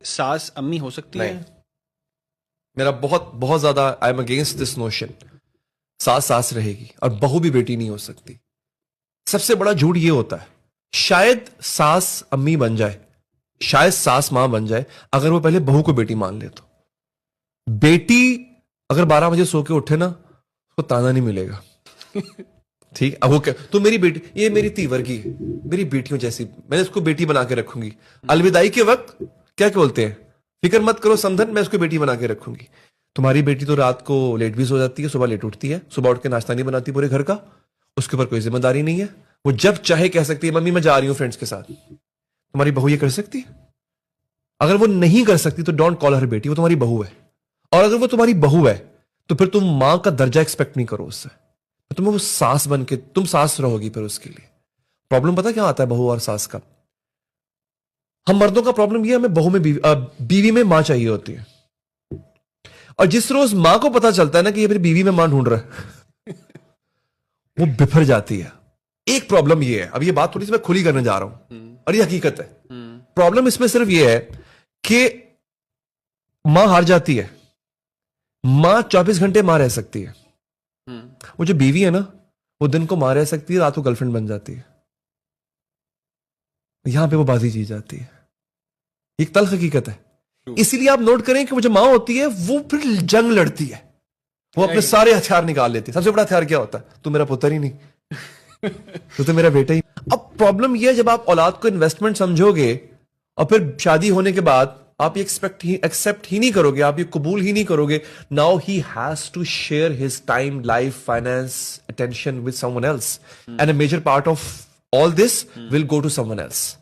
सास अम्मी हो सकती नहीं। है? मेरा बहुत बहुत ज्यादा I am against this notion. सास सास रहेगी और बहू भी बेटी नहीं हो सकती। सबसे बड़ा झूठ ये होता है, शायद सास अम्मी बन जाए, शायद सास मां बन जाए, अगर वो पहले बहू को बेटी मान ले तो। बेटी अगर 12 बजे सो के उठे ना, उसको ताना नहीं मिलेगा। ठीक, अब वो क्या, तो मेरी बेटी, ये मेरी तीवर की है, मेरी बेटियों जैसी, मैं इसको बेटी बना के रखूंगी। अलविदाई के वक्त क्या क्या बोलते हैं, फिक्र मत करो समधन, मैं उसको बेटी बना के रखूंगी। तुम्हारी बेटी तो रात को लेट भी सो जाती है, सुबह लेट उठती है, सुबह उठ के नाश्ता नहीं बनाती पूरे घर का, उसके ऊपर कोई जिम्मेदारी नहीं है। वो जब चाहे कह सकती है मम्मी मैं जा रही हूं फ्रेंड्स के साथ। तुम्हारी बहू ये कर सकती है? अगर वो नहीं कर सकती तो डोंट कॉल हर बेटी, वो तुम्हारी बहू है। और अगर वो तुम्हारी बहू है तो फिर तुम मां का दर्जा एक्सपेक्ट नहीं करो उससे, तो तुम्हें वो सास बन के तुम सास रहोगी फिर उसके लिए। प्रॉब्लम पता क्या आता है बहू और सास का? हम मर्दों का प्रॉब्लम ये है, हमें बहू में बीवी में मां चाहिए होती है। और जिस रोज मां को पता चलता है ना कि ये मेरी बीवी में मां ढूंढ रहा है वो बिफर जाती है। एक प्रॉब्लम ये है, अब ये बात थोड़ी सी मैं खुली करने जा रहा हूं और ये हकीकत है। प्रॉब्लम इसमें सिर्फ ये है कि मां हार जाती है। मां 24 घंटे मां रह सकती है, वो जो बीवी है ना, वो दिन को मां रह सकती है, रात को गर्लफ्रेंड बन जाती है। यहां पे वो बाजी जीत जाती है। एक तल्ख हकीकत है। इसीलिए आप नोट करें कि वो जो मां होती है वो फिर जंग लड़ती है, वो अपने सारे हथियार निकाल लेती है। सबसे बड़ा हथियार क्या होता है? तू मेरा पुत्र ही नहीं तो मेरा बेटा ही। अब प्रॉब्लम यह है, जब आप औलाद को इन्वेस्टमेंट समझोगे और फिर शादी होने के बाद आप ये एक्सेप्ट ही नहीं करोगे, आप ये कबूल ही नहीं करोगे, now he has to share his time, life, finance, attention with someone else, and a major part of all this will go to someone else.